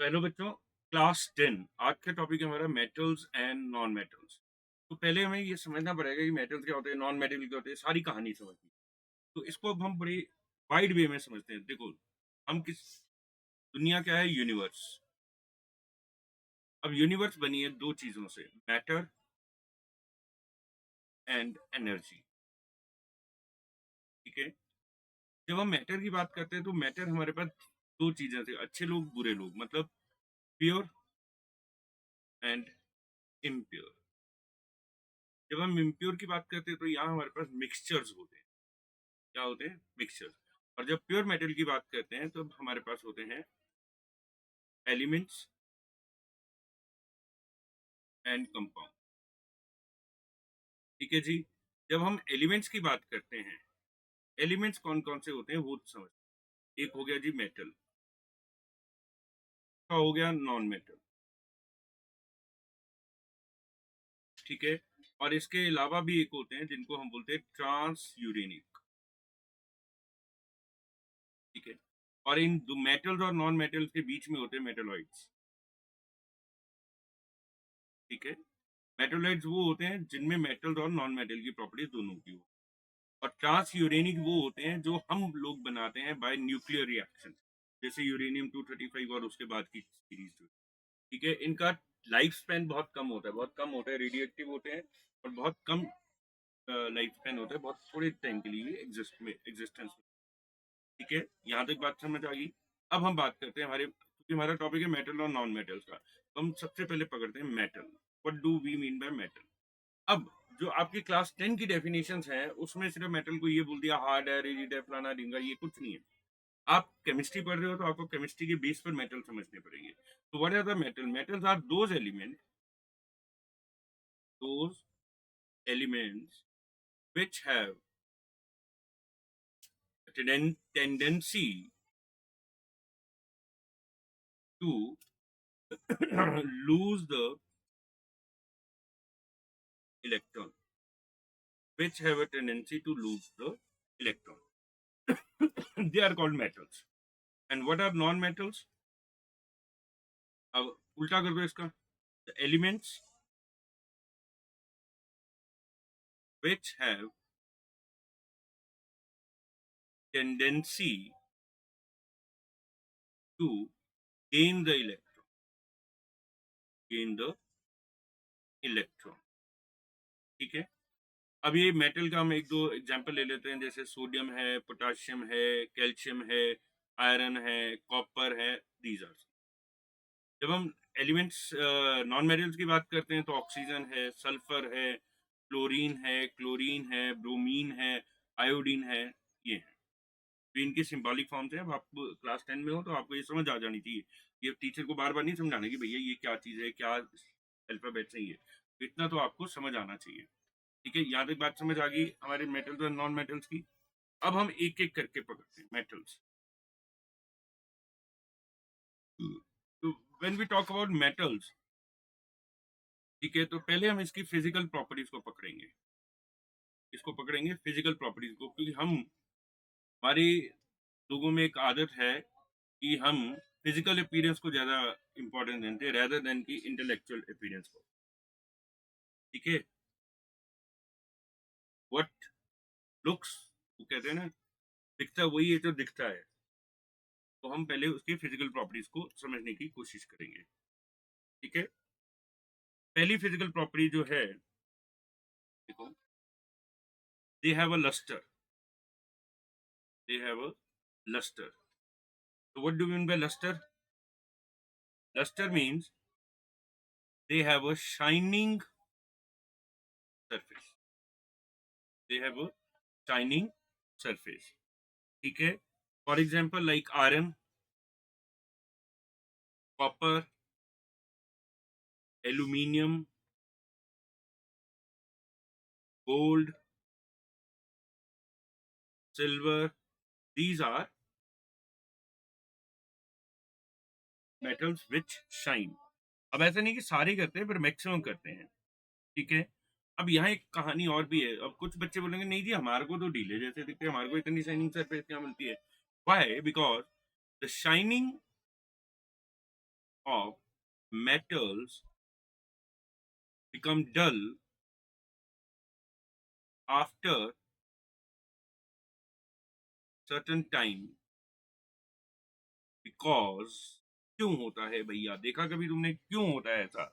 तो हेलो बच्चों, क्लास 10 आज का टॉपिक है हमारा मेटल्स एंड नॉन मेटल्स। तो पहले हमें ये समझना पड़ेगा कि मेटल्स क्या होते हैं, नॉन मेटल क्या होते हैं, सारी कहानी समझनी। तो इसको अब हम बड़ी वाइड वे में समझते हैं। देखो, हम किस दुनिया क्या है, यूनिवर्स। अब यूनिवर्स बनी है दो चीजों से, मैटर एंड एनर्जी। ठीक है। जब हम मैटर की बात करते हैं तो मैटर हमारे पास दो चीजें थी, अच्छे लोग बुरे लोग, मतलब प्योर एंड इम्प्योर। जब हम इम्प्योर की बात करते हैं तो यहाँ हमारे पास मिक्सचर्स होते हैं। क्या होते हैं? मिक्सचर। और जब प्योर मेटल की बात करते हैं तो हमारे पास होते हैं एलिमेंट्स एंड कंपाउंड। ठीक है जी। जब हम एलिमेंट्स की बात करते हैं, एलिमेंट्स कौन कौन से होते हैं वो समझ। एक हो गया जी मेटल, का हो गया नॉन मेटल। ठीक है। और इसके अलावा भी एक होते हैं जिनको हम बोलते हैं ट्रांस यूरेनिक। ठीक है। और इन दो मेटल्स और नॉन मेटल्स के बीच में होते हैं मेटलॉइड्स। ठीक है। मेटलॉइड्स वो होते हैं जिनमें मेटल्स और नॉन मेटल की प्रॉपर्टीज दोनों की हो। और ट्रांस यूरेनिक वो होते हैं जो हम लोग बनाते हैं बाय न्यूक्लियर रिएक्शन, जैसे यूरेनियम 235 और उसके बाद की सीरीज जो। ठीक है। इनका लाइफ स्पैन बहुत कम होता है, बहुत कम होता है, रेडिएटिव होते हैं और बहुत कम लाइफ स्पैन होता है, बहुत थोड़े टाइम के लिए एग्जिस्टेंस में। ठीक है। यहाँ तक बात समझ आ गई। अब हम बात करते हैं हमारे, क्योंकि हमारा टॉपिक है मेटल और नॉन मेटल्स का, तो हम सबसे पहले पकड़ते हैं metal. What do we mean by metal? अब जो आपकी क्लास 10 की डेफिनेशंस हैं उसमें सिर्फ मेटल को ये बोल दिया हार्ड है, रिजिड है, फलाना ढींगा, ये कुछ नहीं है। आप केमिस्ट्री पढ़ रहे हो तो आपको केमिस्ट्री के बेस पर मेटल समझने पड़ेंगे। तो what are the metal? Metals are those elements which have a tendency to lose the electron, which have a tendency to lose the electron. They are called metals. And what are non-metals? अब उल्टा कर दो इसका, the elements which have tendency to gain the electron, gain the electron. ठीक है। अब ये metal का हम एक दो एग्जांपल ले लेते हैं, जैसे सोडियम है, पोटाशियम है, कैल्शियम है, आयरन है, कॉपर है, दीज आर। जब हम एलिमेंट्स नॉन मेटल्स की बात करते हैं तो ऑक्सीजन है, सल्फर है, फ्लोरीन है, क्लोरीन है, ब्रोमीन है, आयोडीन है, ये है। तो इनकी सिंबॉलिक फॉर्म्स है। अब आप क्लास 10 में हो तो आपको ये समझ आ जानी चाहिए। ये टीचर को बार बार नहीं समझाना कि भैया ये क्या चीज़ है, क्या अल्फाबेट्स है ये। तो इतना तो आपको समझ आना चाहिए। ठीक है। यहाँ तक बात समझ आ गई हमारे मेटल्स और नॉन मेटल्स की। अब हम एक एक करके पकड़ते हैं मेटल्स। तो when we talk about metals, ठीक है, तो पहले हम इसकी फिजिकल प्रॉपर्टीज को पकड़ेंगे। इसको पकड़ेंगे फिजिकल प्रॉपर्टीज को, क्योंकि हम, हमारे लोगों में एक आदत है कि हम फिजिकल अपीयरेंस को ज्यादा इंपॉर्टेंस देते हैं रेदर देन की इंटेलेक्चुअल अपीयरेंस को। ठीक है। व्हाट लुक्स, वो कहते हैं ना, दिखता वही है जो दिखता है। तो हम पहले उसकी फिजिकल प्रॉपर्टीज को समझने की कोशिश करेंगे। ठीक है। पहली फिजिकल प्रॉपर्टी जो है, देखो, they have a luster, they have a luster. तो what do mean by luster? Luster means they have a shining surface. They have a shining surface. ठीक है। For example, like iron, copper, aluminium, gold, silver. These are metals which shine. अब ऐसा नहीं कि सारे करते हैं, पर मैक्सिमम करते हैं। ठीक है। अब यहाँ एक कहानी और भी है। अब कुछ बच्चे बोलेंगे नहीं जी हमारे को तो ढीले जैसे दिखते हैं, हमारे को इतनी शाइनिंग सरफेस क्या मिलती है? Why? Because the shining of metals become dull after certain time because क्यों होता है भैया? देखा कभी तुमने क्यों होता है ऐसा?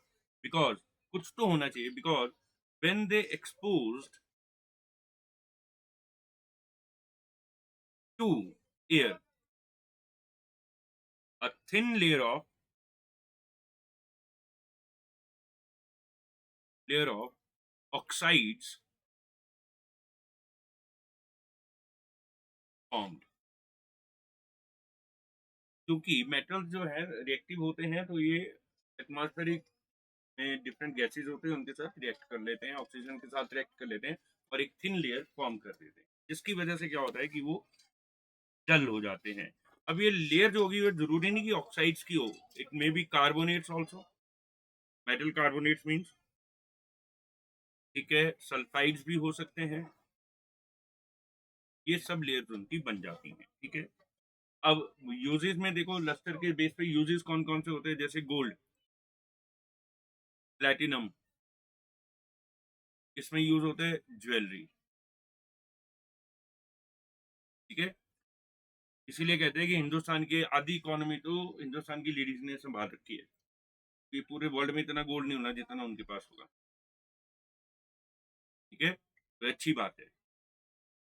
बिकॉज कुछ तो होना चाहिए। Because when they exposed to air a thin layer of oxides formed। क्योंकि मेटल्स जो है रिएक्टिव होते हैं तो ये एटमॉस्फेरिक में डिफरेंट गैसेज होते हैं उनके साथ रिएक्ट कर लेते हैं, ऑक्सीजन के साथ रिएक्ट कर लेते हैं और एक थिन लेयर फॉर्म कर देते हैं, जिसकी वजह से क्या होता है कि वो डल हो जाते हैं। अब ये लेयर जो होगी वो जरूरी नहीं कि ऑक्साइड्स की हो, it may be carbonates also. Metal carbonates means, ठीक है, सल्फाइड्स भी हो सकते हैं। ये सब लेयर्स उनकी बन जाती हैं, ठीक है। अब यूजेस में देखो, लस्टर के बेस पे यूजेस कौन कौन से होते हैं, जैसे गोल्ड, प्लैटिनम, इसमें यूज होते हैं ज्वेलरी, ठीक है। इसीलिए कहते हैं कि हिंदुस्तान की आधी इकोनॉमी तो हिंदुस्तान की लेडीज ने संभाल रखी है, कि पूरे वर्ल्ड में इतना गोल्ड नहीं होना जितना उनके पास होगा, ठीक है। तो अच्छी बात है।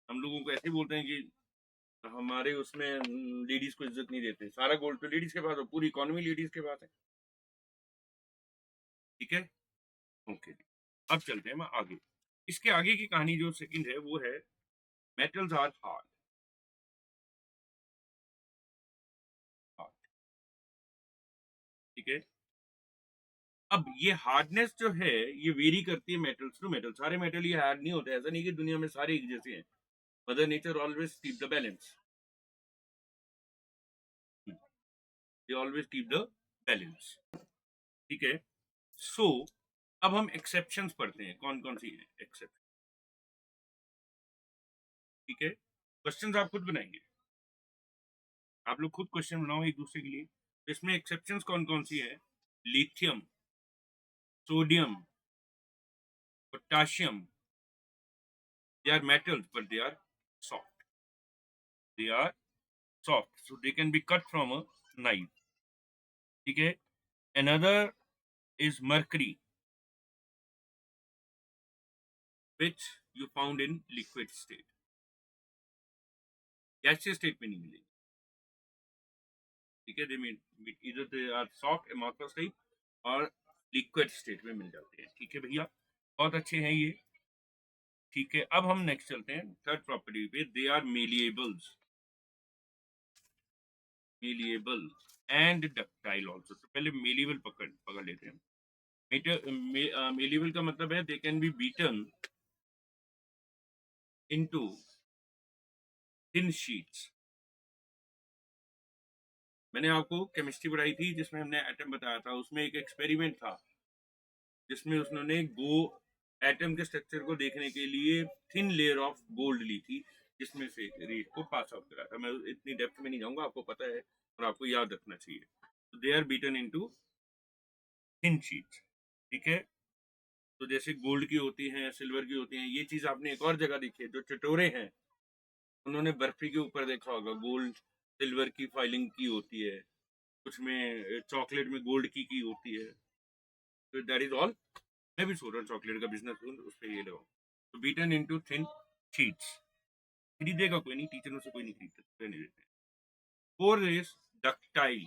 हम लोगों को ऐसे बोलते हैं कि हमारे उसमें लेडीज को इज्जत नहीं देते, सारा गोल्ड तो लेडीज के पास है, पूरी इकोनॉमी लेडीज के पास है, ठीक है। ओके, अब चलते हैं मैं आगे। इसके आगे की कहानी जो सेकंड है वो है मेटल्स आर हार्ड। ठीक है। अब ये हार्डनेस जो है ये वेरी करती है मेटल्स टू मेटल। सारे मेटल ये हार्ड नहीं होते, ऐसा नहीं कि दुनिया में सारे एक जैसे हैं। Mother nature always keep the balance, they always keep the balance, ठीक है। सो अब हम एक्सेप्शंस पढ़ते हैं, कौन कौन सी है एक्सेप्शन, ठीक है। क्वेश्चंस आप खुद बनाएंगे, आप लोग खुद क्वेश्चन बनाओ एक दूसरे के लिए। तो इसमें एक्सेप्शंस कौन कौन सी है? Lithium, sodium, potassium, they are metals but they are soft, they are soft so they can be cut from a knife, ठीक है। another is mercury which you found in liquid state, gaseous state में नहीं मिलेगी, ठीक है। they mean either they are soft amorphous type और liquid state में मिल जाते हैं, ठीक है भैया, बहुत अच्छे हैं ये, ठीक है। अब हम नेक्स्ट चलते हैं थर्ड प्रॉपर्टी पे, they are malleables, malleable and ductile also. तो पहले मेलिएबल पकड़ पकड़ लेते हैं। मेलिएबल का मतलब है they can be beaten into thin sheets. मैंने आपको केमिस्ट्री पढ़ाई थी जिसमें हमने एटम बताया था, उसमें एक एक्सपेरिमेंट था जिसमें उन्होंने एटम के स्ट्रक्चर को देखने के लिए थिन लेयर ऑफ गोल्ड ली थी, जिसमें से रेट को पास आउट करा था। मैं इतनी डेप्थ में नहीं जाऊंगा, आपको पता है और आपको याद रखना चाहिए। तो they are beaten into thin sheets, ठीक है। तो जैसे गोल्ड की होती हैं, सिल्वर की होती हैं, ये चीज आपने एक और जगह देखी है, जो चटोरे हैं उन्होंने बर्फी के ऊपर देखा होगा गोल्ड सिल्वर की फाइलिंग की होती है, कुछ में चॉकलेट में गोल्ड की होती है। तो दैट इज ऑल। मैं भी सोच रहा हूँ चॉकलेट का बिजनेस करूँ, उस पर ये लगाऊँ। तो बीटन इनटू थिन शीट्स, खरीदेगा कोई नहीं, टीचरों से कोई नहीं खरीदते, रहने देते हैं। Four is ductile.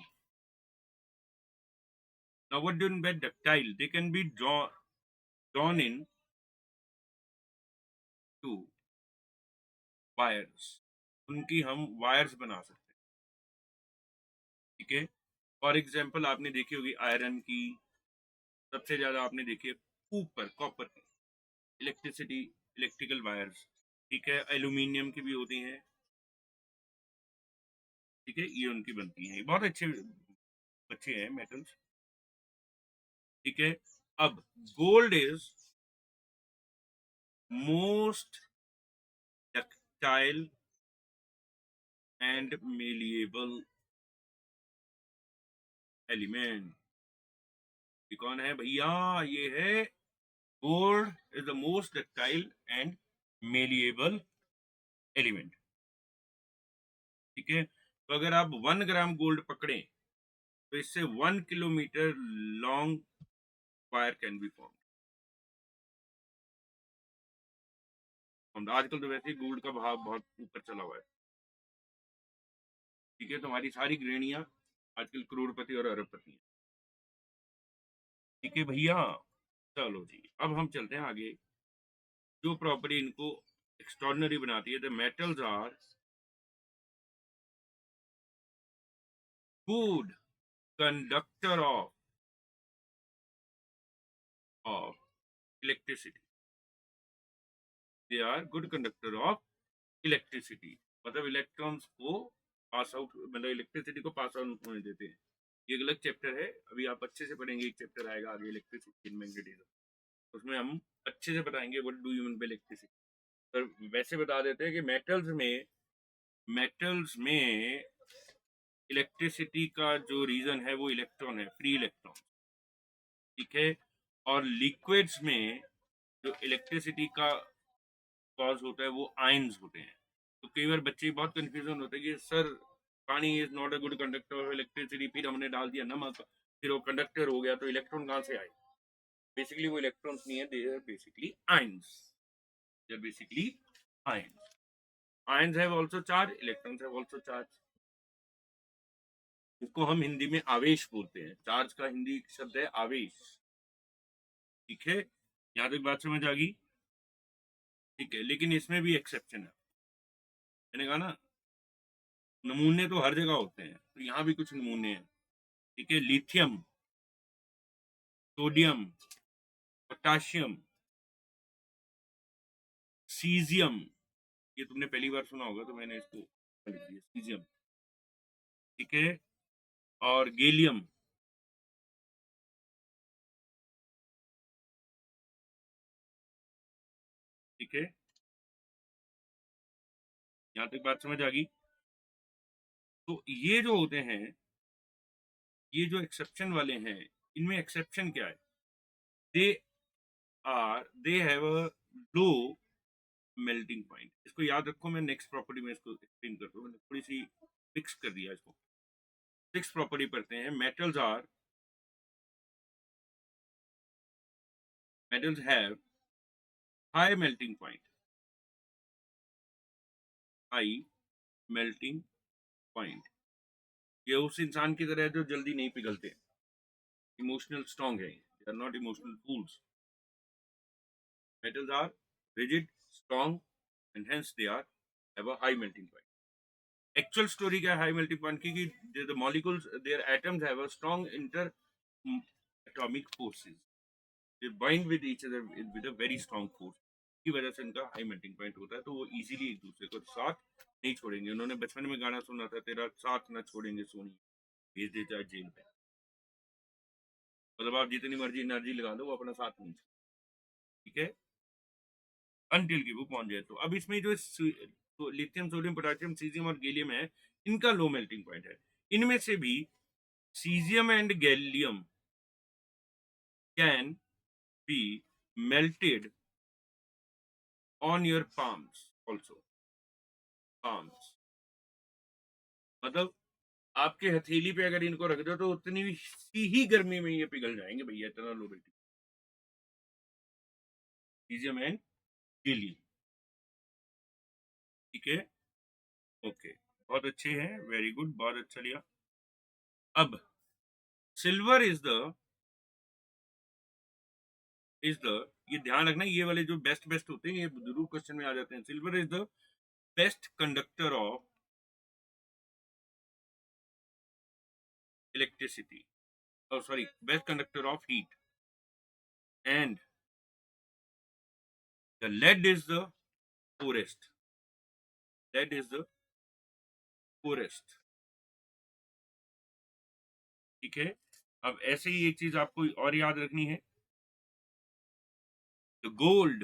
Now what do you mean by ductile? They can be drawn in to wires, उनकी हम वायर्स बना सकते हैं, ठीक है। फॉर एग्जाम्पल आपने देखी होगी आयरन की, सबसे ज्यादा आपने देखी है ऊपर कॉपर की, इलेक्ट्रिसिटी, इलेक्ट्रिकल वायर्स, ठीक है। एल्यूमिनियम की भी होती हैं, ठीक है, ये उनकी बनती हैं। बहुत अच्छे बच्चे हैं मेटल्स, ठीक है। अब gold is most ductile and malleable element, ये कौन है भैया? ये है gold is the most ductile and malleable element. ठीक है, तो अगर आप 1 ग्राम गोल्ड पकड़े तो इससे 1 kilometre long wire can be form. आजकल तो वैसे ही गोल्ड का भाव बहुत ऊपर चला हुआ है। ठीक है, तो हमारी सारी गृहणियां आजकल करोड़पति और अरबपति हैं। ठीक है भैया, चलो जी, अब हम चलते हैं आगे। जो प्रॉपर्टी इनको एक्स्ट्रॉर्डनरी बनाती है, the metals are good conductor of electricity. They are good conductor of electricity, मतलब इलेक्ट्रॉन्स को पास आउट, मतलब इलेक्ट्रिसिटी को पास आउट होने देते हैं। ये एक अलग चैप्टर है, अभी आप अच्छे से पढ़ेंगे। एक चैप्टर आएगा आगे, इलेक्ट्रिसिटी इन मैग्नेटिज्म, उसमें हम अच्छे से बताएंगे what do you mean by electricity. पर वैसे बता देते हैं कि मेटल्स में इलेक्ट्रिसिटी का जो रीजन है वो इलेक्ट्रॉन है, फ्री इलेक्ट्रॉन। ठीक है, और लिक्विड्स में जो इलेक्ट्रिसिटी का कॉज होता है वो आयंस होते हैं। तो कई बार बच्चे बहुत कंफ्यूजन होते हैं कि सर पानी is not a good conductor of electricity, फिर हमने डाल दिया नमक, फिर वो कंडक्टर हो गया, तो इलेक्ट्रॉन कहाँ से आए? बेसिकली वो इलेक्ट्रॉन्स नहीं है, they are basically ions. They are basically ions. Ions have also charge, electrons have also charge. इसको हम हिंदी में आवेश बोलते हैं। चार्ज का हिंदी शब्द है आवेश। ठीक है, यहाँ तक बात समझ आ गई? ठीक है, लेकिन इसमें भी एक्सेप्शन है। मैंने कहा ना, नमूने तो हर जगह होते हैं, तो यहाँ भी कुछ नमूने हैं। ठीक है, लिथियम, सोडियम, पोटाशियम, सीजियम, ये तुमने पहली बार सुना होगा तो मैंने इसको लिख दिया सीजियम। ठीक है, और गैलियम। ठीक है, यहाँ तक बात समझ आ गई? तो ये जो होते हैं, ये जो एक्सेप्शन वाले हैं, इनमें एक्सेप्शन क्या है? They they have a low melting point. इसको याद रखो, मैं नेक्स्ट प्रॉपर्टी में इसको एक्सप्लेन करता हूँ। मैंने थोड़ी सी फिक्स कर दिया इसको। सिक्स प्रॉपर्टी पढ़ते हैं। Metals have high melting point. High melting point, ये उस इंसान की तरह है जो जल्दी नहीं पिघलते, इमोशनल स्ट्रॉन्ग है, they are not emotional fools. Metals are rigid, strong, and hence they are have a high melting point. Actual story क्या है हाई मेल्टिंग पॉइंट की? The molecules, their atoms have a strong interatomic forces. They bind with each other with a very strong force, की वजह से इनका high melting point होता है। तो वो इजीली एक दूसरे को साथ नहीं छोड़ेंगे। उन्होंने बचपन में गाना सुना था, तेरा साथ न छोड़ेंगे सोनी, भेज दे चाहे जेल पे। मतलब आप जितनी मर्जी एनर्जी लगा दो, वो अपना साथ नहीं छोड़ेंगे। ठीक है, अनटिल की वो पहुंच जाए। तो अब इसमें जो तो लिथियम, सोडियम, पोटेशियम, सीजियम और गैलियम है, इनका लो मेल्टिंग पॉइंट है। इनमें से भी caesium and gallium can be melted on your palms also। palms मतलब आपके हथेली पे अगर इनको रख दो तो उतनी सी ही गर्मी में ये पिघल जाएंगे भैया, इतना low melting. Caesium and gallium. ठीक है, ओके, बहुत अच्छे हैं, वेरी गुड, बहुत अच्छा लिया। अब सिल्वर इज द, ये ध्यान रखना, ये वाले जो बेस्ट बेस्ट होते हैं ये जरूर क्वेश्चन में आ जाते हैं। Silver is the best conductor of electricity, oh sorry, best conductor of heat, and the lead is the poorest. Lead is the poorest। ठीक है, अब ऐसे ही एक चीज आपको और याद रखनी है, द गोल्ड।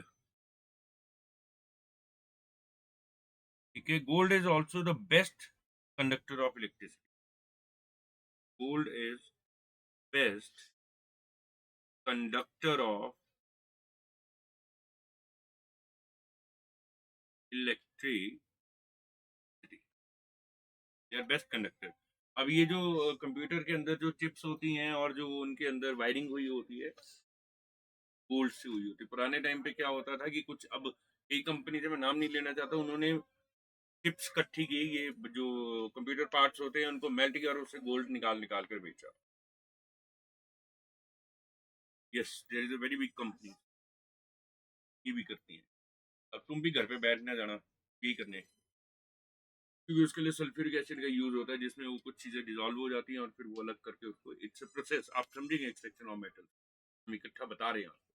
ठीक है, gold is also the best conductor of electricity. Gold is best conductor of electricity. They are best conductor. अब ये जो कंप्यूटर के अंदर जो चिप्स होती हैं और जो उनके अंदर वायरिंग हुई होती है, गोल्ड से हुई होती है। पुराने टाइम पे क्या होता था कि कुछ, अब कई कंपनी से मैं नाम नहीं लेना चाहता, उन्होंने चिप्स इकट्ठी की, ये जो कंप्यूटर पार्ट्स होते हैं उनको मेल्ट किया और उससे गोल्ड निकाल निकाल कर बेचा। Yes, there is a very big company, ये भी करती है। अब तुम भी घर पे बैठ ना जाना यही करने, क्योंकि उसके लिए सल्फ्यूरिक एसिड का यूज होता है, जिसमें वो कुछ चीजें डिसॉल्व हो जाती हैं और फिर वो अलग करके उसको, इट्स अ प्रोसेस, आप समझेंगे एक्सट्रैक्शन ऑफ मेटल। हम इकट्ठा बता रहे हैं आपको।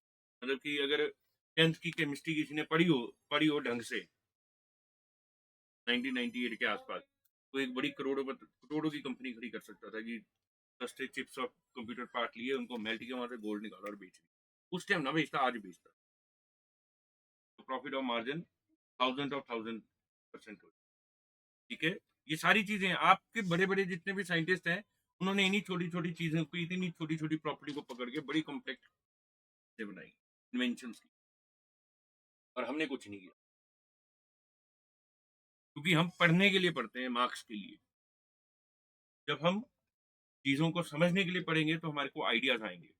मतलब कि अगर 10th की केमिस्ट्री किसी ने पढ़ी हो ढंग से 1998 के आसपास, तो एक बड़ी करोड़ों की कंपनी खड़ी कर सकता था कि सस्ते चिप्स ऑफ कंप्यूटर पार्ट लिए, उनको मेल्ट किया, वहां से गोल्ड निकाला और बेच दिया। उस टाइम ना बेचता, आज बेचता, तो प्रॉफिट ऑफ मार्जिन थाउजेंड हो। ठीक है, ये सारी चीजें आपके बड़े बड़े जितने भी साइंटिस्ट हैं, उन्होंने इन्हीं छोटी छोटी चीजों को, इतनी छोटी छोटी प्रॉपर्टी को पकड़ के बड़ी कॉम्प्लेक्स चीजें बनाई, इन्वेंशन की, और हमने कुछ नहीं किया, क्योंकि हम पढ़ने के लिए पढ़ते हैं, मार्क्स के लिए। जब हम चीजों को समझने के लिए पढ़ेंगे तो हमारे को आइडियाज आएंगे।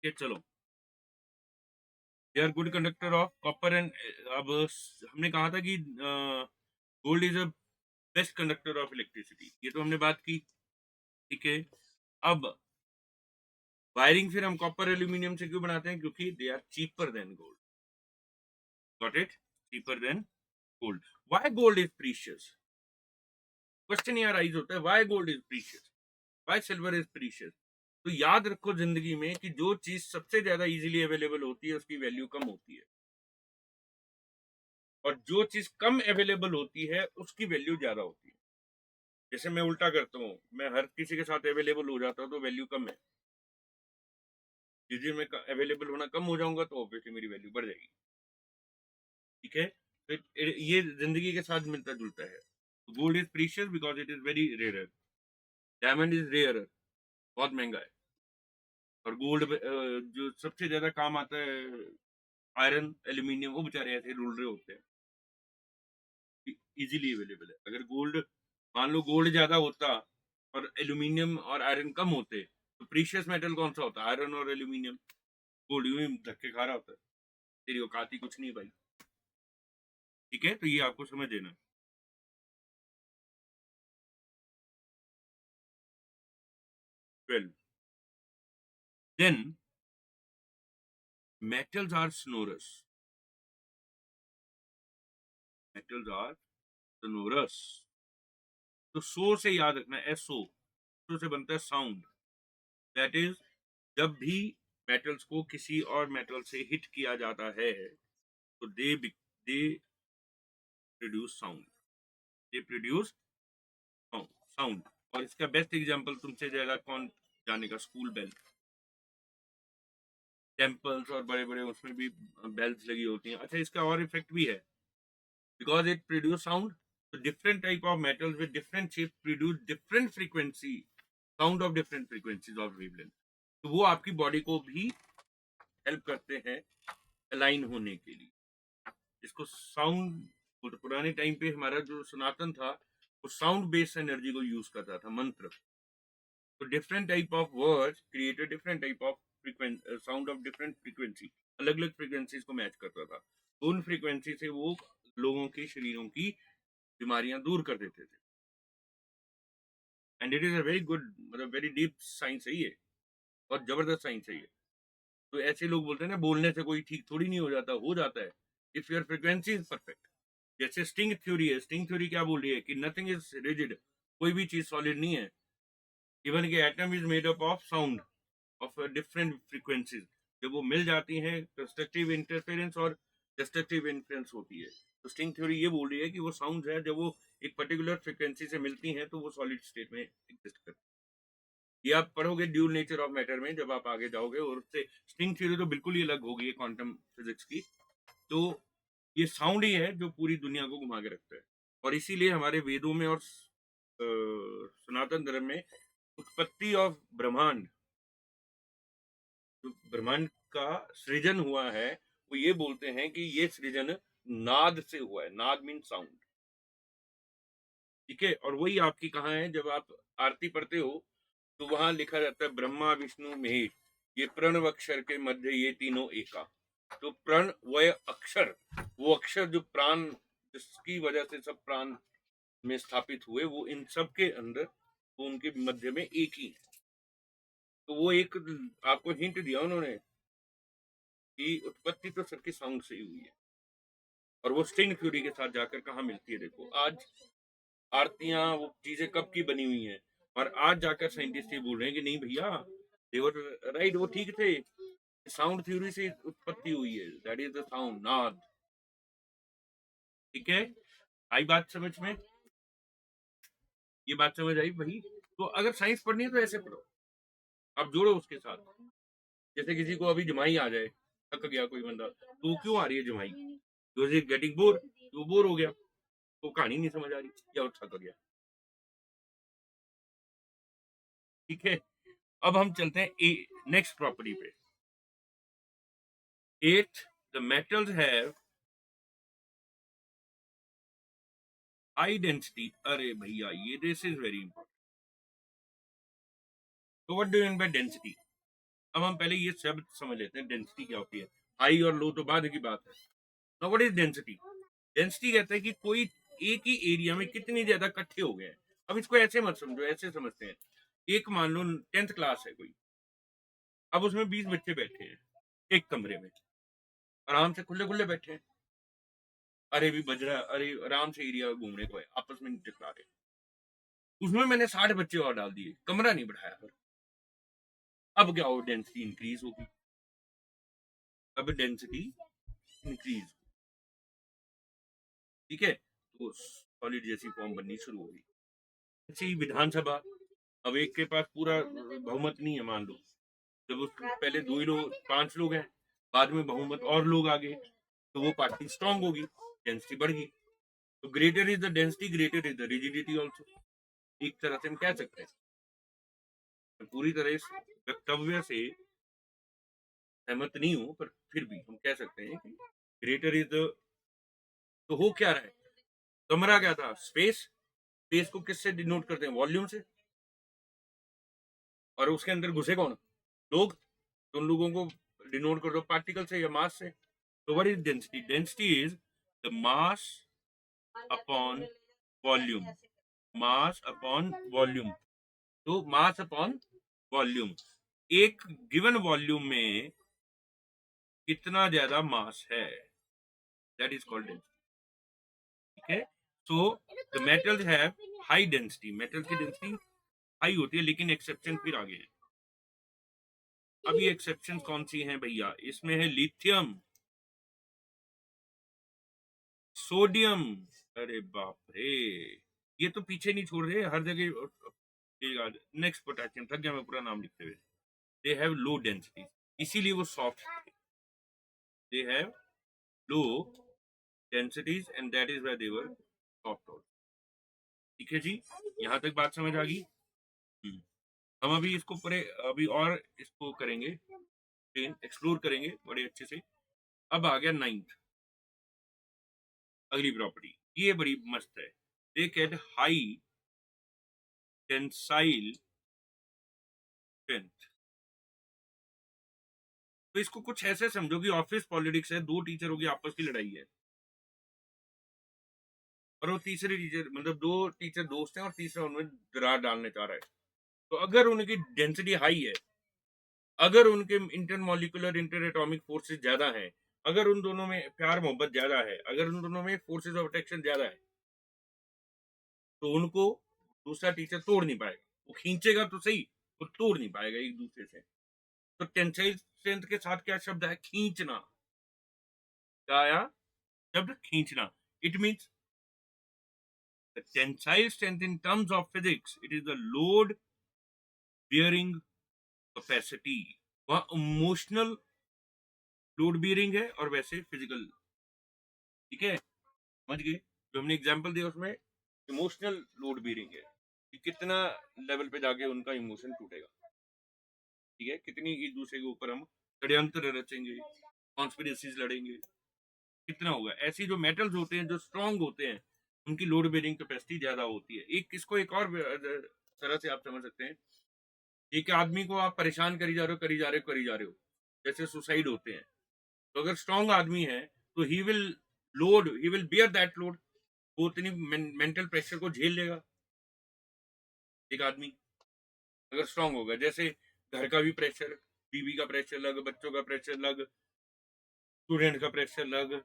ये चलो, they are good conductor of copper and, अब हमने कहा था कि gold is a best conductor of electricity, ये तो हमने बात की। ठीक है, अब वायरिंग फिर हम कॉपर एल्यूमिनियम से क्यों बनाते हैं? क्योंकि they are cheaper than gold. Got it? Cheaper than gold. Why gold is precious? Question यहाँ राइज होता है, why gold is precious, why silver is precious? तो याद रखो जिंदगी में कि जो चीज सबसे ज्यादा इजीली अवेलेबल होती है उसकी वैल्यू कम होती है, और जो चीज कम अवेलेबल होती है उसकी वैल्यू ज्यादा होती है। जैसे मैं उल्टा करता हूँ, मैं हर किसी के साथ अवेलेबल हो जाता हूँ तो वैल्यू कम है, जिस दिन मैं अवेलेबल होना कम हो जाऊंगा तो ऑब्वियसली मेरी वैल्यू बढ़ जाएगी। ठीक है, तो ये जिंदगी के साथ मिलता जुलता है। Gold is precious because it is very rare, diamond is rare, बहुत महंगा है। और गोल्ड जो सबसे ज्यादा काम आता है, आयरन एल्यूमिनियम, वो बेचारे ऐसे रुल रहे होते हैं, इजीली अवेलेबल है। अगर गोल्ड, मान लो गोल्ड ज्यादा होता और एल्यूमिनियम और आयरन कम होते, तो प्रीशियस मेटल कौन सा होता? आयरन और एल्यूमिनियम। गोल्ड यूं ही धक्के खा रहा होता है, तेरी औकात ही कुछ नहीं भाई। ठीक है, तो ये आपको समझ देना। 12, then metals are sonorous, metals are sonorous। तो सो से याद रखना, एसओ, सो से बनता है साउंड। दैट इज, जब भी मेटल्स को किसी और मेटल से हिट किया जाता है तो they produce sound, they produce sound. और इसका बेस्ट एग्जांपल तुमसे ज्यादा कौन जानेगा? स्कूल बेल, टेम्पल्स और बड़े बड़े उसमें भी बेल्स लगी होती हैं। अच्छा, इसका और इफेक्ट भी है, बिकॉज इट प्रोड्यूस साउंड, तो different type of metals with different shape produce different frequency, sound of different frequencies of wavelength. तो वो आपकी बॉडी को भी हेल्प करते हैं अलाइन होने के लिए। इसको साउंड, तो पुराने टाइम पे हमारा जो सनातन था वो साउंड बेस्ड एनर्जी को यूज करता था, मंत्र। तो different type of words create a different type of sound of different frequency, अलग अलग फ्रीक्वेंसीज को मैच करता था। तो उन फ्रीक्वेंसी से वो लोगों के शरीरों की बीमारियां दूर कर देते थे। And it is a very good, मतलब वेरी डीप साइंस है ये, और जबरदस्त साइंस है ये। तो ऐसे लोग बोलते हैं ना, बोलने से कोई ठीक थोड़ी नहीं हो जाता है, if your frequency is perfect. जैसे स्ट्रिंग थ्योरी है, स्ट्रिंग थ्योरी क्या बोल रही है कि नथिंग इज रिजिड, कोई भी चीज सॉलिड नहीं है। इवन के atom is made up of sound of different frequencies, जब वो मिल जाती हैं कंस्ट्रक्टिव इंटरफेरेंस और डिस्ट्रक्टिव इन्फ्लुएंस होती है। तो स्ट्रिंग थ्योरी ये बोल रही है कि वो साउंड है, जब वो एक पर्टिकुलर फ्रीक्वेंसी से मिलती हैं तो वो सॉलिड स्टेट में एग्जिस्ट करती है। ये आप पढ़ोगे ड्यूल नेचर ऑफ मैटर में जब आप आगे जाओगे, और उससे स्ट्रिंग थ्योरी तो बिल्कुल ही अलग होगी क्वांटम फिजिक्स की। तो ये साउंड ही है जो पूरी दुनिया को घुमा के रखता है। और इसीलिए हमारे वेदों में और सनातन धर्म में उत्पत्ति ऑफ ब्रह्मांड जो ब्रह्मांड का सृजन हुआ है, वो ये बोलते हैं कि ये सृजन नाद से हुआ है। नाद मीन साउंड, ठीक है। और वही आपकी कहाँ है, जब आप आरती पढ़ते हो तो वहां लिखा रहता है ब्रह्मा विष्णु महेश, ये प्रणव अक्षर के मध्य ये तीनों एका। तो प्रण वह अक्षर, वो अक्षर जो प्राण, जिसकी वजह से सब प्राण में स्थापित हुए, वो इन सब के अंदर, वो उनके मध्य में एक ही है। तो वो एक आपको हिंट दिया उन्होंने कि उत्पत्ति तो सबकी साउंड से ही हुई है। और वो स्ट्रिंग थ्योरी के साथ जाकर कहाँ मिलती है, देखो आज आरतियां वो चीजें कब की बनी हुई हैं, और आज जाकर साइंटिस्ट ये बोल रहे हैं कि नहीं भैया, देवर राइट, वो ठीक थे, साउंड थ्योरी से उत्पत्ति हुई है, दैट इज द साउंड, नाद। ठीक है, आई बात समझ में? ये बात समझ आई भाई? तो अगर साइंस पढ़नी है तो ऐसे पढ़ो, आप जोड़ो उसके साथ। जैसे किसी को अभी जमाई आ जाए, थक गया कोई बंदा, तो क्यों आ रही है जमाई? गेटिंग बोर, वो बोर हो गया, तो कहानी नहीं समझ आ रही, या वो थक गया। ठीक है, अब हम चलते हैं नेक्स्ट प्रॉपर्टी पे। 8, the metals have high density। अरे भैया, ये दिस इज वेरी इंपॉर्टेंट। तो what do you mean by density? अब हम पहले ये शब्द समझ लेते हैं, डेंसिटी क्या होती है। हाई और लो तो बाद की बात है। Now what is density? Density कहता है कि कोई एक ही एरिया में कितनी ज्यादा इकट्ठे हो गए हैं। अब इसको ऐसे मत समझो, ऐसे समझते हैं, एक मान लो 10th क्लास है कोई, अब उसमें 20 बच्चे बैठे हैं एक कमरे में, आराम से खुले खुले बैठे हैं, अरे भी बज रहा है, अरे आराम से एरिया घूमने को है, आपस में नहीं टकरा रहे। उसमें मैंने 60 बच्चे और डाल दिए, कमरा नहीं बढ़ाया, पर अब क्या हो, डेंसिटी इंक्रीज होगी। अब डेंसिटी इंक्रीज, ठीक है, तो सॉलिड जैसी फॉर्म बननी शुरू होगी। ऐसी विधानसभा, अब एक के पास पूरा बहुमत नहीं है, मान लो, जब उस पहले 2 ही लोग, 5 लोग हैं, बाद में बहुमत और लोग आ गए, तो वो पार्टी स्ट्रांग होगी, डेंसिटी बढ़ गई। तो greater is the density, greater is the rigidity also. एक तरह से हम कह सकते हैं, पूरी तरह इस वक्तव्य से सहमत नहीं हूं, पर फिर भी हम कह सकते हैं कि ग्रेटर इज द, तो हो क्या रहा है, कमरा क्या था, स्पेस। स्पेस को किससे डिनोट करते हैं, वॉल्यूम से। और उसके अंदर घुसे कौन, लोग, तो उन लोगों को डिनोट कर दो पार्टिकल से या मास से। तो what is density? Density is the mass upon volume, mass upon volume. तो मास अपॉन वॉल्यूम, एक गिवन वॉल्यूम में कितना ज्यादा मास है, दैट इज कॉल्ड डेंसिटी। ठीक है, so the metals have high density, metal की डेंसिटी हाई होती है, लेकिन एक्सेप्शन फिर आगे है। अब ये एक्सेप्शन कौन सी हैं भैया? इसमें है लिथियम, सोडियम, अरे बाप रे, ये तो पीछे नहीं छोड़ रहे हर जगह। नेक्स्ट पोटेशियम, थक गया मैं पूरा नाम लिखते हुए। दे हैव लो डेंसिटी, इसीलिए वो soft, they have low densities and that is why they were soft. ठीक है जी, यहाँ तक बात समझ आ गई। हम अभी इसको पूरे, अभी और इसको करेंगे, एक्सप्लोर करेंगे बड़े अच्छे से। अब आ गया 9th, अगली प्रॉपर्टी, ये बड़ी मस्त है। दे कैट हाई टेंसाइल स्ट्रेंथ। तो इसको कुछ ऐसे समझो कि ऑफिस पॉलिटिक्स है, 2 टीचरों की आपस की लड़ाई है, और वो तीसरे टीचर, मतलब 2 टीचर दोस्त हैं और तीसरा उनमें दरार डालने चाह रहा है। तो अगर उनकी डेंसिटी हाई है, अगर उनके इंटरमोलिकुलर इंटर एटॉमिक फोर्सेस ज्यादा है, अगर उन दोनों में प्यार मोहब्बत ज्यादा है, अगर उन दोनों में फोर्सेस ऑफ अट्रैक्शन ज्यादा है, तो उनको दूसरा टीचर तोड़ नहीं पाएगा। वो खींचेगा तो सही, वो तोड़ नहीं पाएगा एक दूसरे से। तो टेंसाइल स्ट्रेंथ के साथ क्या शब्द है, खींचना। क्या आया शब्द, खींचना। It means the tensile strength in terms of physics, it is the load bearing capacity। वहां इमोशनल लोड बियरिंग है और वैसे फिजिकल। ठीक है, समझ गए? जो हमने एग्जांपल दिया उसमें इमोशनल लोड बियरिंग है कि कितना लेवल पे जाके उनका इमोशन टूटेगा। ठीक है, कितनी एक दूसरे के ऊपर हम षड्यंत्र रचेंगे, कॉन्स्पिरेसीज लड़ेंगे, कितना होगा। ऐसी जो मेटल्स होते हैं जो स्ट्रांग होते हैं उनकी लोड बेरिंग कैपेसिटी ज्यादा होती है। एक इसको एक और तरह से आप समझ सकते हैं, एक आदमी को आप परेशान करी जा रहे हो करी जा रहे हो करी जा रहे हो, जैसे सुसाइड होते हैं, तो अगर स्ट्रांग आदमी है तो he will bear that load, वो उतनी मेंटल प्रेशर को झेल लेगा एक आदमी अगर स्ट्रांग होगा। जैसे घर का भी प्रेशर, बीवी का प्रेशर लग, बच्चों का प्रेशर लग, स्टूडेंट का प्रेशर लग,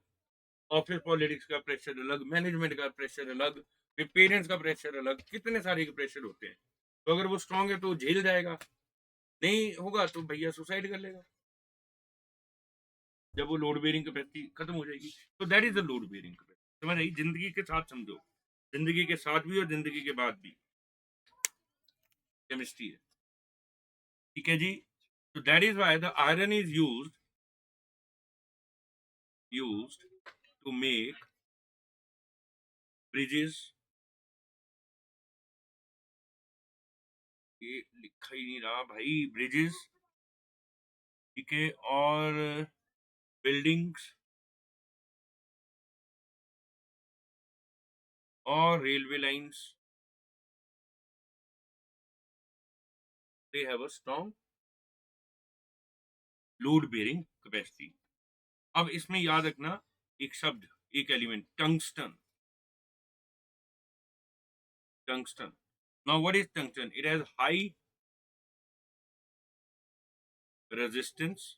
ऑफिस पॉलिटिक्स का प्रेशर अलग, मैनेजमेंट का प्रेशर अलग, फिर पेरेंट्स का प्रेशर अलग, कितने सारे के प्रेशर होते हैं। तो अगर वो स्ट्रांग है तो झेल जाएगा, नहीं होगा तो भैया सुसाइड कर लेगा जब वो लोड बेरिंग कैपेसिटी खत्म हो जाएगी। तो that is the load bearing capacity. समझ आई? जिंदगी के साथ समझो, जिंदगी के साथ भी और जिंदगी के बाद भी केमिस्ट्री है। ठीक है जी। तो that is why the iron is used to make bridges, ये लिखा ही नहीं रहा भाई, ब्रिजेस, ठीक है, और बिल्डिंग्स और railway lines, they have a strong load bearing capacity. अब इसमें याद रखना एक शब्द, एक element, tungsten. Tungsten, now what is tungsten? It has high resistance.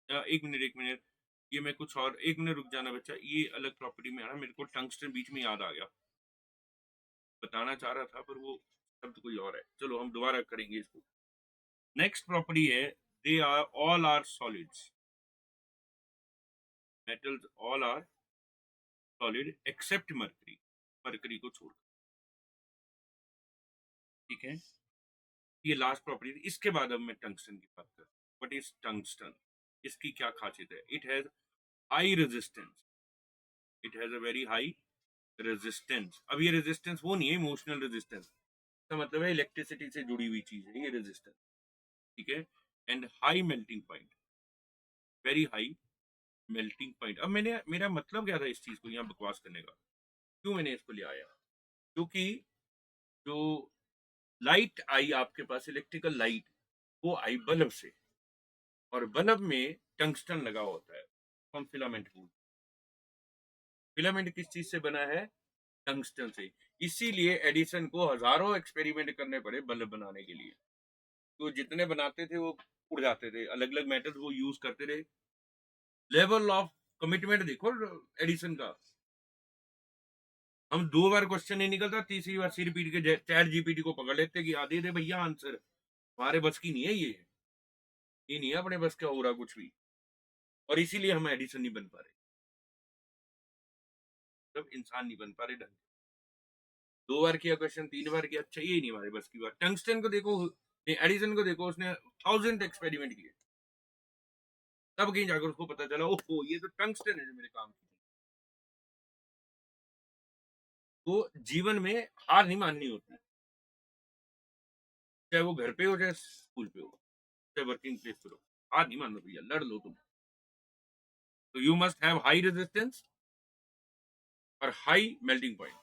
एक मिनट, ये मैं कुछ और, एक मिनट रुक जाना बच्चा, ये अलग प्रॉपर्टी में आ रहा, मेरे को टंगस्टन बीच में याद आ गया, बताना चाह रहा था पर वो शब्द कोई और है। चलो हम दोबारा करेंगे इसको। नेक्स्ट प्रॉपर्टी है, they are all are solids, metals all are solid except mercury, mercury को छोड़, ठीक है। ये लास्ट प्रॉपर्टी थी। इसके बाद अब मैं टंगस्टन की बात कर, व्हाट इज टंगस्टन, इसकी क्या खासियत है? It has high resistance, it has a very high resistance. अब ये रेजिस्टेंस वो नहीं है इमोशनल रेजिस्टेंस, इसका मतलब है इलेक्ट्रिसिटी से जुड़ी हुई चीज है ये रेजिस्टेंस, ठीक है। And high melting point, very high melting point. अब मैंने, मेरा मतलब क्या था इस चीज को यहाँ बकवास करने का, क्यों मैंने इसको ले आया? क्योंकि जो लाइट आई आपके पास, इलेक्ट्रिकल लाइट, वो आई बल्ब से, और बल्ब में टंगस्टन लगा होता है, हम फिलामेंट बोलते हैं। फिलामेंट किस चीज से बना है? टंगस्टन से। इसीलिए एडिसन को हजारों एक्सपेरिमेंट करने पड़े बल्ब बनाने के लिए, तो जितने बनाते थे वो उड़ जाते थे, अलग अलग मेटल वो यूज करते रहे। लेवल ऑफ कमिटमेंट देखो एडिसन का। हम 2 बार क्वेश्चन नहीं निकलता, तीसरी बार सिर पीट के चैट जीपीटी को पकड़ लेते कि दे दे भैया आंसर, हमारे बस की नहीं है ये नहीं है अपने बस का हो रहा कुछ भी, और इसीलिए हम एडिसन नहीं बन पा रहे, मतलब इंसान नहीं बन पा रहे ढंग से। 2 बार किया क्वेश्चन, 3 बार किया, अच्छा ये नहीं हमारे बस की बात। टंगस्टन को देखो, एडिसन को देखो, उसने 1000 एक्सपेरिमेंट किए, तब कहीं जाकर उसको पता चला ओहो ये तो टंगस्टन है जो मेरे काम की। तो जीवन में हार नहीं माननी होती, चाहे वो घर पे हो चाहे स्कूल पे हो चाहे वर्किंग प्लेस पे हो, हार नहीं मानो भैया, लड़ लो तुम। तो you must have high resistance और हाई मेल्टिंग पॉइंट,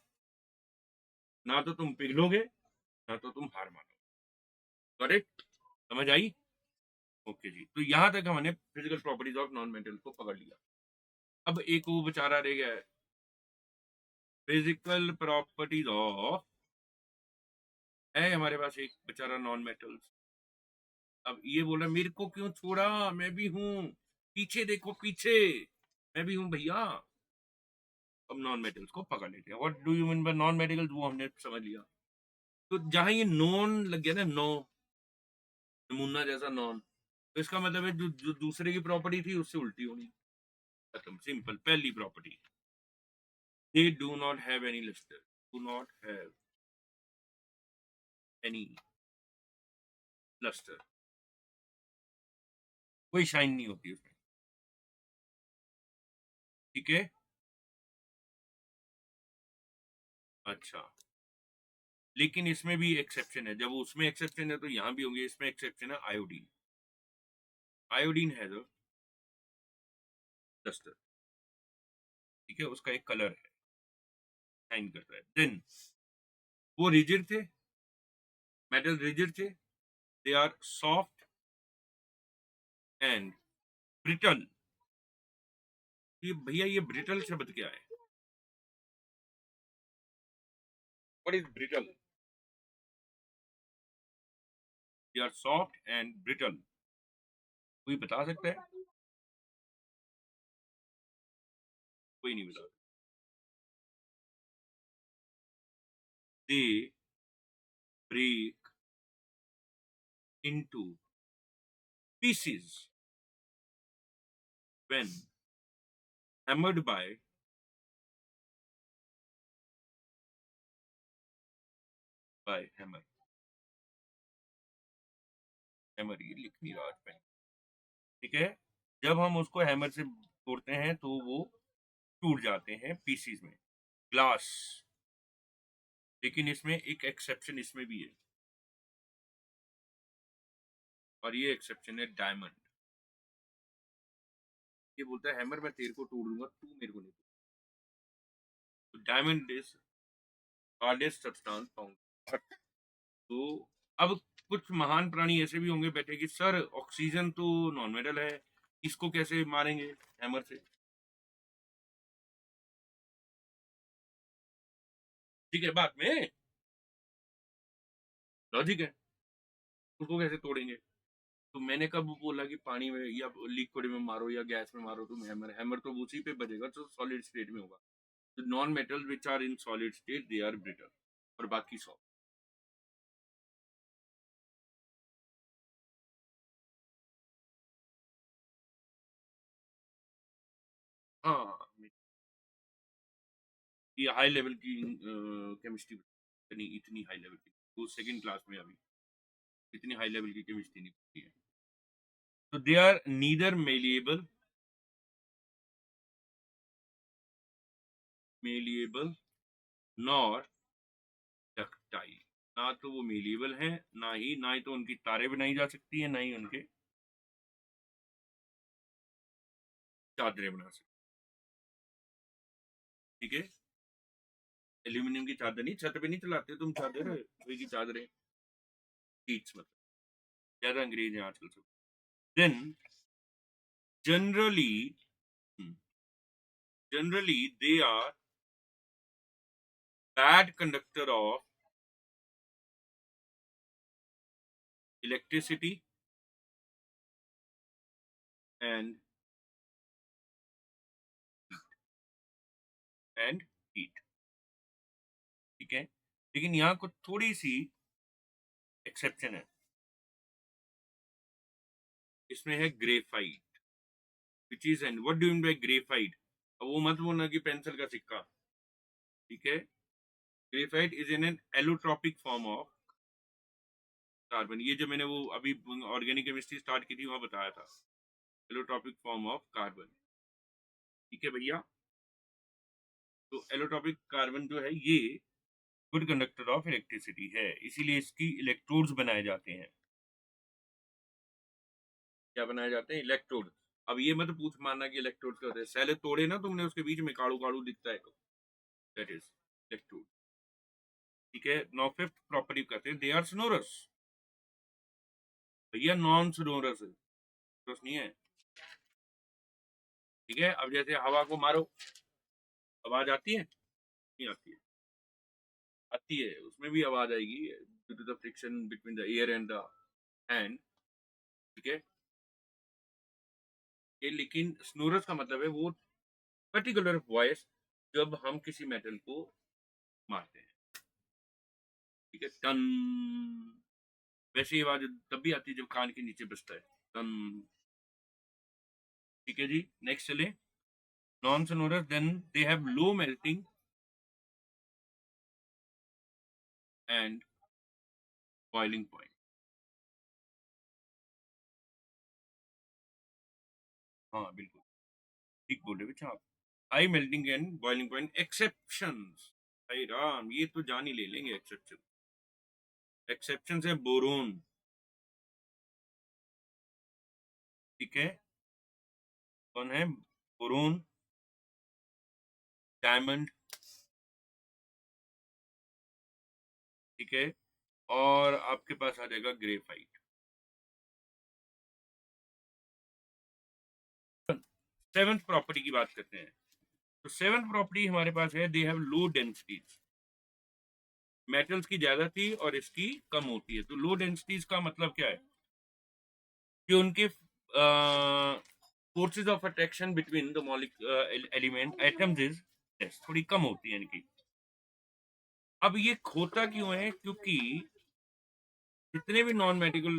ना तो तुम पिघलोगे ना तो तुम हार मानोगे। करेक्ट? समझ आई? ओके जी। तो यहां तक हमने physical properties of non metal को पकड़ लिया। अब एक वो बेचारा रह गया है, फिजिकल प्रॉपर्टीज ऑफ, है हमारे पास एक बेचारा नॉन मेटल्स। अब ये बोला मेरे को क्यों छोड़ा, मैं भी हूं, पीछे देखो पीछे, मैं भी हूं भैया। अब नॉन मेटल्स को पकड़ लेते हैं। What do you mean by non metals, वो हमने समझ लिया। तो जहां ये नॉन लग गया ना, नो, नमूना जैसा नॉन, तो इसका मतलब है जो दूसरे की प्रॉपर्टी थी उससे उल्टी होनी, खत्म, सिंपल। पहली property, they do not have any lustre, do not have any lustre, कोई शाइन नहीं होती उसमें, ठीक है। अच्छा, लेकिन इसमें भी एक्सेप्शन है, जब उसमें एक्सेप्शन है तो यहाँ भी होंगे। इसमें एक्सेप्शन है iodine. Iodine has a duster, ठीक है, उसका एक कलर है, शाइन करता है। देन वो रिजिड थे, मेटल रिजिड थे, they are soft and brittle. ये भैया ये ब्रिटल शब्द क्या है? What is brittle? They are soft and brittle. कोई बता सकता है? कोई नहीं बता। They break into pieces when hammered by hammer। Hammer ये लिख नहीं रहा आज पे, ठीक है। जब हम उसको हैमर से तोड़ते हैं तो वो टूट जाते हैं पीसीज में, ग्लास। लेकिन इसमें एक एक्सेप्शन इसमें भी है, और ये एक्सेप्शन है डायमंड। ये बोलता है हैमर मैं तेरे को तोड़ दूंगा, तू मेरे को नहीं तोड़। तो diamond is hardest substance found. तो अब कुछ महान प्राणी ऐसे भी होंगे बैठे कि सर ऑक्सीजन तो नॉन मेटल है, इसको कैसे मारेंगे हैमर से? ठीक है, बाद में लॉजिक है, उसको कैसे तोड़ेंगे? तो मैंने कब बोला कि पानी में या लिक्विड में मारो या गैस में मारो तुम हैमर? हैमर तो उसी पे बजेगा जो सॉलिड स्टेट में होगा। तो non metal which are in solid state they are brittle, और बाकी सॉफ्ट। हाँ, ये हाई लेवल की केमिस्ट्री, इतनी इतनी हाई लेवल की तो सेकंड क्लास में अभी इतनी हाई लेवल की केमिस्ट्री नहीं पढ़ती है। तो they are neither malleable nor ductile. ना तो वो मेलिएबल है, ना ही तो उनकी तारे बनाई जा सकती है, ना ही उनके चादरें बना सकती, ठीक है। एल्यूमिनियम की चादर नहीं, छत पे नहीं चलाते तुम चादर, वही की चादरें, शीट्स मतलब। ज्यादा अंग्रेज हैं आजकल सब। Then generally generally they are bad conductor of electricity and and heat, ठीक है। लेकिन यहाँ कुछ थोड़ी सी एक्सेप्शन है। इसमें है graphite, which is and what do you mean by graphite? अब वो मत बोलना कि पेंसिल का सिक्का, ठीक है। Graphite is in an allotropic form of carbon. ये जो मैंने वो अभी ऑर्गेनिक केमिस्ट्री स्टार्ट की थी वहां बताया था, एलोट्रॉपिक फॉर्म ऑफ कार्बन, ठीक है भैया। तो एलोट्रॉपिक कार्बन जो है ये गुड कंडक्टर ऑफ इलेक्ट्रिसिटी है, इसीलिए इसकी इलेक्ट्रोड्स बनाए जाते हैं। क्या बनाए जाते हैं? इलेक्ट्रोड। अब ये मत पूछ मारना कि इलेक्ट्रोड क्या होते हैं, सेल तोड़े ना तुमने, उसके बीच में काड़ू काड़ू दिखता है, दैट इज इलेक्ट्रोड, ठीक है। नौ फिफ्थ प्रॉपर्टी कहते हैं दे आर सोनोरस। भैया नॉन सोनोरस है, सोनोरस नहीं है, ठीक है। अब जैसे हवा को मारो, आवाज आती है? नहीं आती है, आती है, उसमें भी आवाज आएगी due to the friction between the air and the hand, ठीक है। ये लेकिन स्नोरस का मतलब है वो पर्टिकुलर वॉइस जब हम किसी मेटल को मारते हैं, ठीक है, टन। वैसी आवाज तब भी आती है जब कान के नीचे बजता है, टन, ठीक है जी। नेक्स्ट चले, non sonorous then they have low melting and boiling point. हाँ बिल्कुल ठीक बोल रहे हो आप। High melting and boiling point exceptions, भाई राम ये तो जान ही ले लेंगे एक्सेप्शन। एक्सेप्शन है बोरोन, ठीक है, कौन है, बोरोन, डायमंड, ठीक है, और आपके पास आ जाएगा ग्रेफाइट। सेवंथ प्रॉपर्टी की बात करते हैं। तो सेवंथ प्रॉपर्टी हमारे पास है, दे हैव लो डेंसिटीज, मेटल्स की ज्यादा थी और इसकी कम होती है। तो लो डेंसिटीज का मतलब क्या है कि उनके forces of attraction between the element atoms is थोड़ी कम होती है इनकी। अब ये होता क्यों है, क्योंकि जितने भी नॉन मेटिकल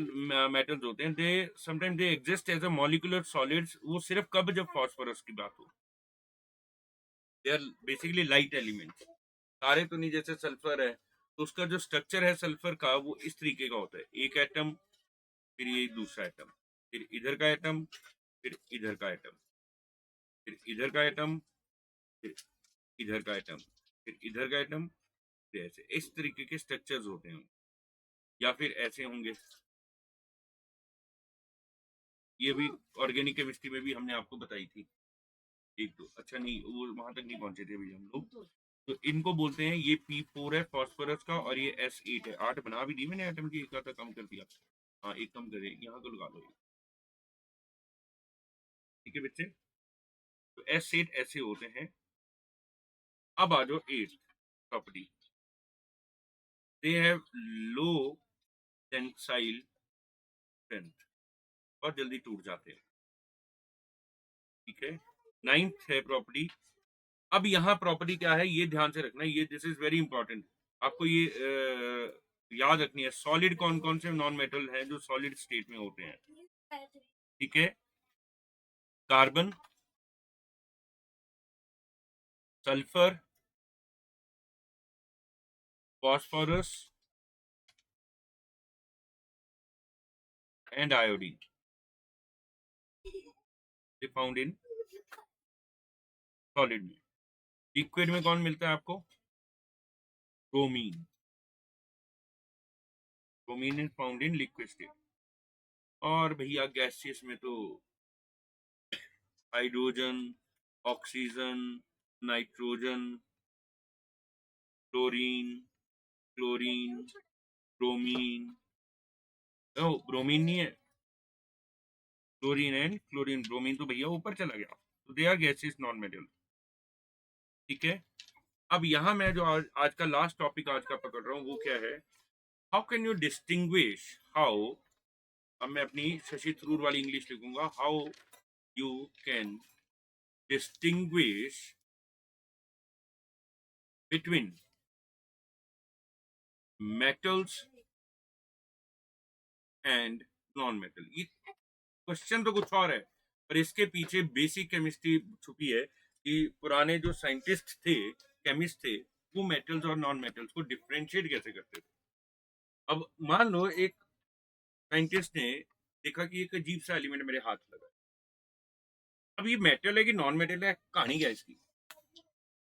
मेटल्स होते हैं, they sometime they exist as a molecular solids. वो सिर्फ कब, जब फास्फोरस की बात हो, they are basically light elements. सारे तो नहीं, जैसे सल्फर है तो उसका जो स्ट्रक्चर है सल्फर का वो इस तरीके का होता है, एक एटम, फिर ये दूसरा एटम, फिर इधर का एटम, फिर इधर का एटम, फिर इधर का एटम, फिर इधर का एटम, फिर इधर का एटम, फिर ऐसे इस तरीके के स्ट्रक्चर्स होते हैं। या फिर ऐसे होंगे, ये भी ऑर्गेनिक केमिस्ट्री में भी हमने आपको बताई थी एक दो, अच्छा नहीं वो वहां तक नहीं पहुंचे थे अभी हम लोग। तो इनको बोलते हैं, ये P4 है फास्फोरस का, और ये S8 है। 8 बना भी दी मैंने एटम की, एक आधा कम कर दिया। हाँ एक कम करे, यहाँ को लगा दो, ठीक है बच्चे। तो S8 ऐसे होते हैं। अब आ जाओ 8 property, they have low tensile strength, बहुत जल्दी टूट जाते हैं, ठीक है। नाइन्थ है प्रॉपर्टी। अब यहाँ प्रॉपर्टी क्या है ये ध्यान से रखना, ये दिस इज वेरी इंपॉर्टेंट, आपको ये याद रखनी है। सॉलिड कौन कौन से नॉन मेटल हैं जो सॉलिड स्टेट में होते हैं, ठीक है, carbon, sulphur, phosphorus and iodine, they found in solid में। लिक्विड में कौन मिलता है आपको, bromine, bromine is found in liquid state. और भैया गैसियस में तो hydrogen, oxygen, nitrogen, chlorine, chlorine, bromine, ओ ब्रोमीन नहीं है, क्लोरीन एंड क्लोरीन, ब्रोमीन तो भैया ऊपर चला गया। तो they are gases non metal, ठीक है। अब यहाँ मैं जो आज का लास्ट टॉपिक आज का पकड़ रहा हूँ वो क्या है, how can you distinguish, how, अब मैं अपनी शशि थरूर वाली इंग्लिश लिखूंगा, how you can distinguish between metals and non metal. ये क्वेश्चन तो कुछ और है, पर इसके पीछे बेसिक केमिस्ट्री छुपी है कि पुराने जो साइंटिस्ट थे, केमिस्ट थे, वो मेटल्स और नॉन मेटल्स को डिफरेंशिएट कैसे करते थे। अब मान लो एक साइंटिस्ट ने देखा कि एक अजीब सा एलिमेंट मेरे हाथ लगा, अब ये मेटल है कि नॉन मेटल है, कहानी क्या है इसकी,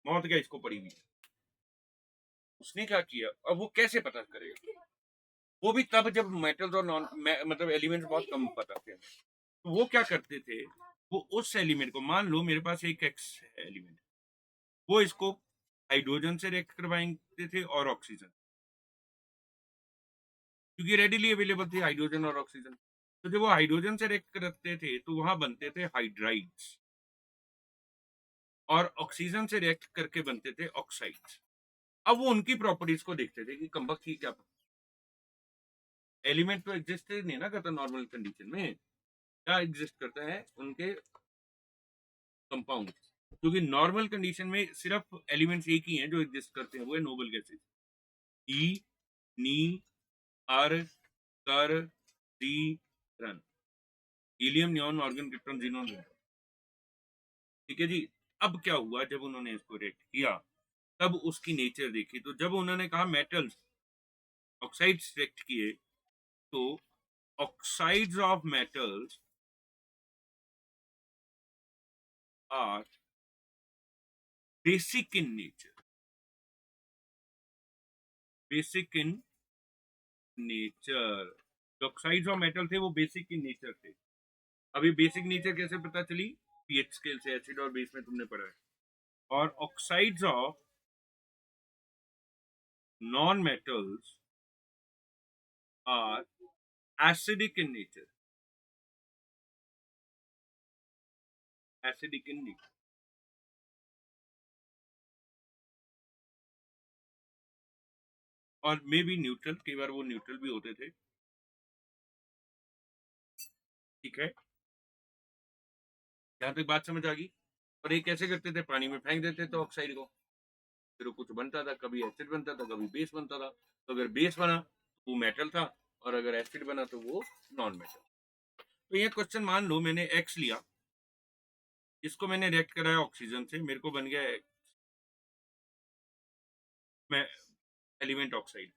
मौत क्या इसको पड़ी हुई है। उसने क्या किया, अब वो कैसे पता करेगा, वो भी तब जब मेटल्स और नॉन मतलब एलिमेंट्स बहुत कम पता थे। तो वो क्या करते थे, वो उस एलिमेंट को, मान लो मेरे पास एक एक्स एलिमेंट, वो इसको हाइड्रोजन से रिएक्ट करवाते थे और ऑक्सीजन, क्योंकि रेडिली अवेलेबल थे हाइड्रोजन और ऑक्सीजन। तो जब वो हाइड्रोजन से रिएक्ट करते थे तो वहां बनते थे हाइड्राइड्स, और ऑक्सीजन से रिएक्ट करके बनते थे ऑक्साइड्स। अब वो उनकी प्रॉपर्टीज को देखते थे कि कम्बक की क्या, एलिमेंट तो एग्जिस्ट नहीं ना करता नॉर्मल कंडीशन में, क्या एग्जिस्ट करता है, उनके कंपाउंड। क्योंकि नॉर्मल कंडीशन में सिर्फ एलिमेंट्स एक ही हैं जो एग्जिस्ट करते हैं, वो है नोबल गैसेज, ई, नी, आर, कर, सी, रन, helium, neon, argon, krypton, xenon, ठीक है जी। अब क्या हुआ, जब उन्होंने इसको रिएक्ट किया तब उसकी नेचर देखी, तो जब उन्होंने कहा मेटल्स ऑक्साइड्स रिएक्ट किए, तो oxides of metals are basic in nature, basic in nature, जो ऑक्साइड्स ऑफ मेटल थे वो बेसिक इन नेचर थे। अभी बेसिक नेचर कैसे पता चली? पीएच स्केल से, एसिड और बेस में तुमने पढ़ा है। और oxides of non metals are acidic in nature, acidic in nature. और मे बी न्यूट्रल, कई बार वो न्यूट्रल भी होते थे। ठीक है, यहाँ तक बात समझ आ गई। और ये कैसे करते थे? पानी में फेंक देते थे ऑक्साइड को, फिर वो कुछ बनता था, कभी एसिड बनता था, कभी बेस बनता था। तो अगर बेस बना तो वो मेटल था, और अगर एसिड बना तो वो नॉन मेटल। तो ये क्वेश्चन, मान लो मैंने एक्स लिया, इसको मैंने रिएक्ट कराया ऑक्सीजन से, मेरे को बन गया मैं एलिमेंट ऑक्साइड।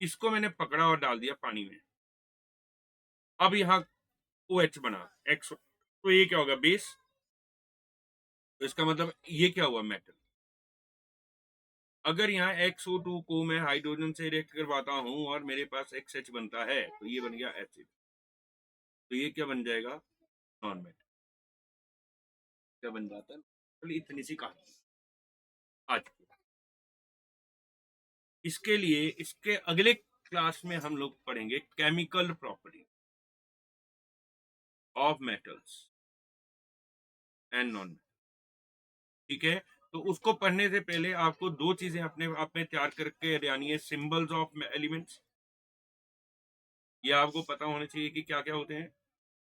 इसको मैंने पकड़ा और डाल दिया पानी में। अब यहाँ OH बना, एक्स, तो ये क्या होगा? बेस। तो इसका मतलब ये क्या हुआ? मेटल। अगर यहाँ XO2 को मैं हाइड्रोजन से रिएक्ट करवाता हूँ और मेरे पास XH बनता है, तो ये बन गया एसिड। तो ये क्या बन जाएगा? Non metal. क्या बन जाता है? तो इतनी सी कहानी आज की। इसके लिए इसके अगले क्लास में हम लोग पढ़ेंगे chemical property of metals and non. ठीक है, तो उसको पढ़ने से पहले आपको दो चीजें अपने आप में तैयार करके यानी है, सिंबल्स ऑफ एलिमेंट्स, ये आपको पता होने चाहिए कि क्या क्या होते हैं।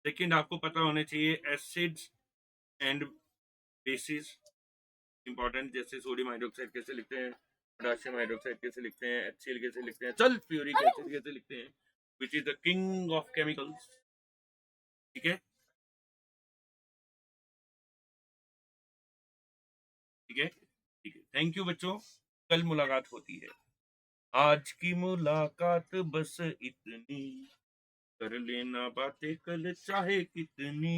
सेकंड, आपको पता होने चाहिए एसिड्स एंड बेसिस, इंपॉर्टेंट, जैसे सोडियम हाइड्रोक्साइड कैसे लिखते हैं, पोटेशियम हाइड्रोक्साइड कैसे लिखते हैं, HCl कैसे लिखते हैं, सल्फ्यूरिक एसिड कैसे लिखते हैं, which is the king of chemicals. ठीक है, ठीक है, ठीक है। थैंक यू बच्चों, कल मुलाकात होती है। आज की मुलाकात बस इतनी, कर लेना बातें कल चाहे कितनी।